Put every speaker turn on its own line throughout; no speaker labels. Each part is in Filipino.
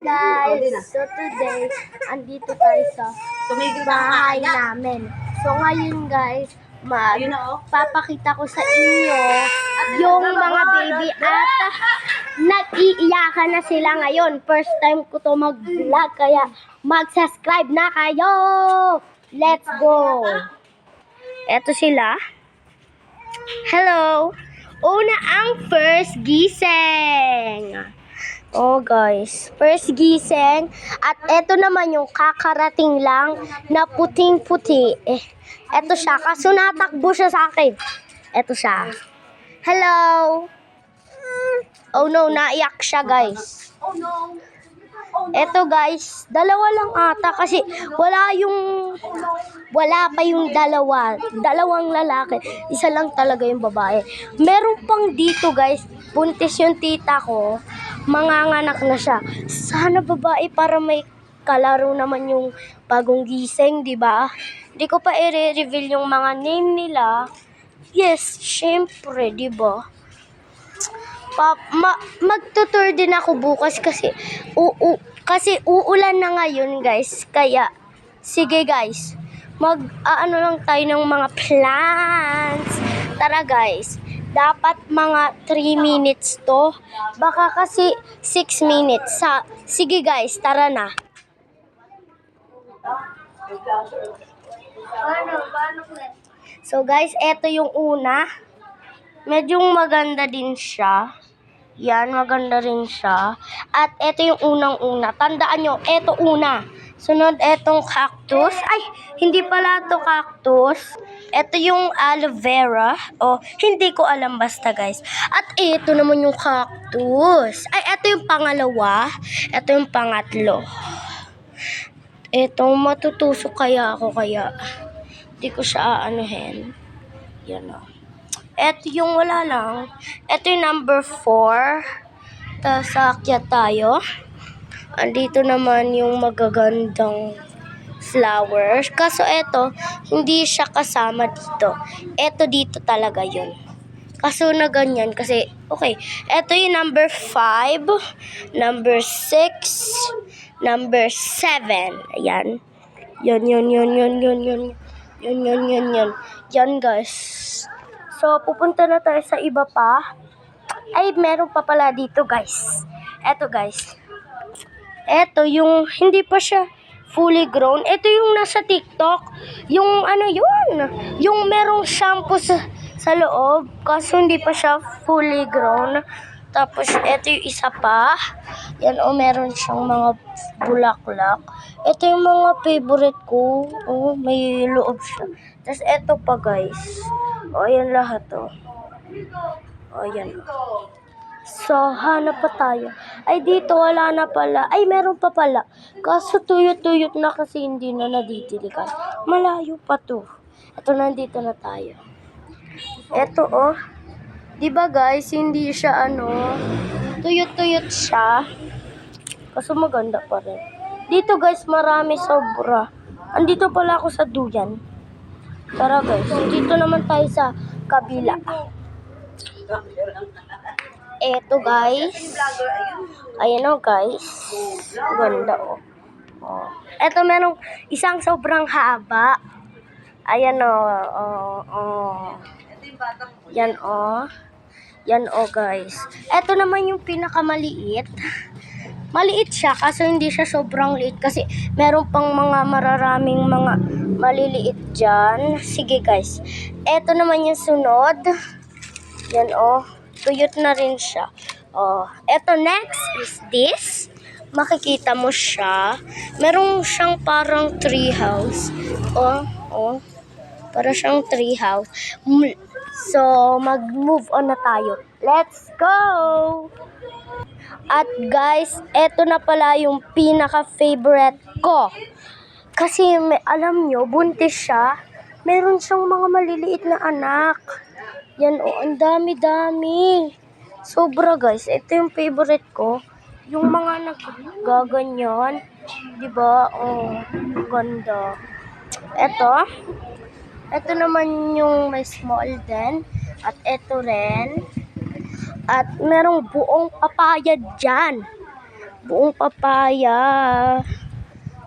Guys, so today, andito tayo sa bahay namin. So ngayon guys, magpapakita ko sa inyo yung mga baby at nag-iiyakan na sila ngayon. First time ko to mag-vlog, kaya mag-subscribe na kayo! Let's go! Eto sila. Hello! Una ang first gising. Oh guys, first gising. At eto naman yung kakarating lang na puting-puti. Eto siya, kaso natakbo siya sa akin. Eto siya. Hello! Oh no, naiyak siya guys. Eto guys, dalawa lang ata kasi wala pa yung dalawang lalaki. Isa lang talaga yung babae. Meron pang dito guys, buntis yung tita ko. Manganganak na siya. Sana babae para may kalaro naman yung bagong gising, di ba? Hindi ko pa i-reveal yung mga name nila. Yes, syempre, di ba? Magtutour din ako bukas kasi uulan na ngayon guys. Kaya sige guys, mag-aano lang tayo ng mga plans. Tara guys, dapat mga 3 minutes to. Baka kasi 6 minutes. Sige guys, tara na. So guys, eto yung una. Medyo maganda din siya. Yan, maganda rin siya. At eto yung unang-una. Tandaan nyo, eto una. Sunod, etong cactus. Ay, hindi pala to cactus. Eto yung aloe vera. Hindi ko alam basta guys. At eto naman yung cactus. Ay, eto yung pangalawa. Eto yung pangatlo. Eto, matutusok kaya ako kaya. Hindi ko siya aanuhin. Yan o. Eto yung wala lang. Eto yung number 4. Tapos aakyat tayo. Andito naman yung magagandang flowers. Kaso eto, hindi siya kasama dito. Eto dito talaga yun. Kaso na ganyan kasi, okay. Eto yung number 5. Number 6. Number 7. Ayan. Yun. Yan guys. So, pupunta na tayo sa iba pa. Ay, meron pa pala dito, guys. Eto, guys. Eto, yung hindi pa siya fully grown. Eto yung nasa TikTok. Yung ano yun? Yung merong shampoo sa loob. Kaso hindi pa siya fully grown. Tapos, eto yung isa pa. Yan, meron siyang mga bulaklak. Ito yung mga favorite ko. May loob siya. Tapos, eto pa, guys. Ayan lahat, ayan. So, hanap pa tayo. Ay, dito wala na pala. Ay, meron pa pala. Kaso tuyot-tuyot na kasi hindi na nadidiligan. Malayo pa to. Ito, nandito na tayo. Ito, diba guys, hindi siya tuyot-tuyot siya. Kaso maganda pa rin. Dito guys, marami sobra. Andito pala ako sa duyan. Tara guys, dito naman tayo sa kabila. Eto guys. Ayan guys. Ganda Eto merong isang sobrang haba. Ayan Yan Yan guys. Eto naman yung pinakamaliit. Maliit siya kaso hindi siya sobrang liit kasi meron pang mga mararaming mga maliliit dyan. Sige guys. Eto naman yung sunod. Yan tuyot na rin siya. Eto next is this. Makikita mo siya. Meron siyang parang tree house. Para siyang tree house. So mag-move on na tayo. Let's go! At guys, eto na pala yung pinaka-favorite ko. Kasi alam nyo, buntis siya. Meron siyang mga maliliit na anak. Yan ang dami-dami. Sobra guys, ito yung favorite ko. Yung mga naggaganyan. Diba? Ganda. Ito naman yung may small din. At ito rin. At merong buong papaya dyan. buong papaya.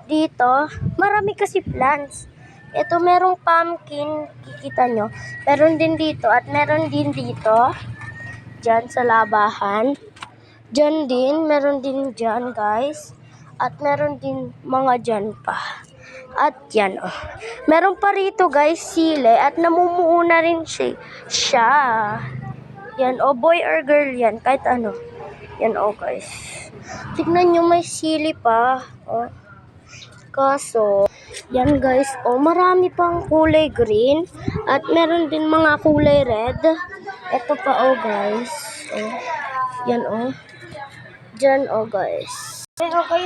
Dito, marami kasi plants. Ito, merong pumpkin, kikita nyo. Meron din dito at meron din dito. Diyan sa labahan. Diyan din, meron din diyan, guys. At meron din mga diyan pa. At yan, oh. Meron pa rito, guys, sili. At namumuo na rin siya. Yan, oh, boy or girl yan. Kahit ano. Yan, oh, guys. Tignan nyo, may sili pa. Oh. Kaso, yan, guys. Oh, marami pang kulay green. At meron din mga kulay red. Ito pa, oh, guys. Oh. Yan, oh. Diyan, oh, guys.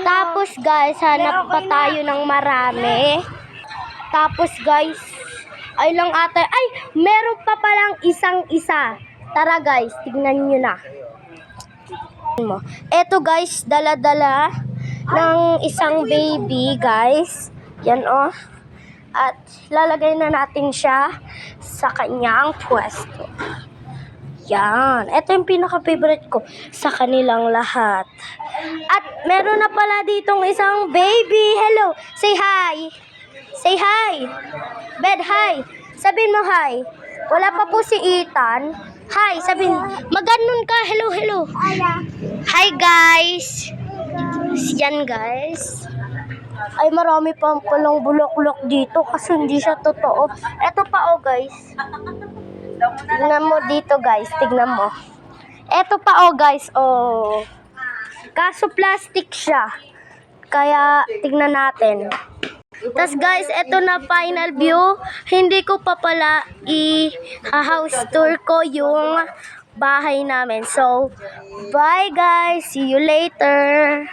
Tapos, guys, hanap pa tayo ng marami. Tapos, guys, ay lang ata. Ay, meron pa palang isang-isa. Tara, guys, tignan nyo na. Eto, guys, dala-dala ng isang baby, guys. Yan, oh. At lalagay na natin siya sa kanyang pwesto. Yan. Ito yung pinaka-favorite ko sa kanilang lahat. At meron na pala ditong isang baby. Hello. Say hi. Say hi. Bed, hi. Sabihin mo hi. Wala pa po si Ethan. Hi. Sabihin. Maganon ka. Hello, hello. Hi, guys. Yan, guys. Ay, marami pa palang bulok-bulok dito kasi hindi siya totoo. Ito pa, oh, guys. Tignan mo dito, guys. Tignan mo. Eto pa, oh, guys. Oh. Kaso plastic siya. Kaya, tignan natin. Tas, guys, eto na final view. Hindi ko pa pala i-house tour ko yung bahay namin. So, bye, guys. See you later.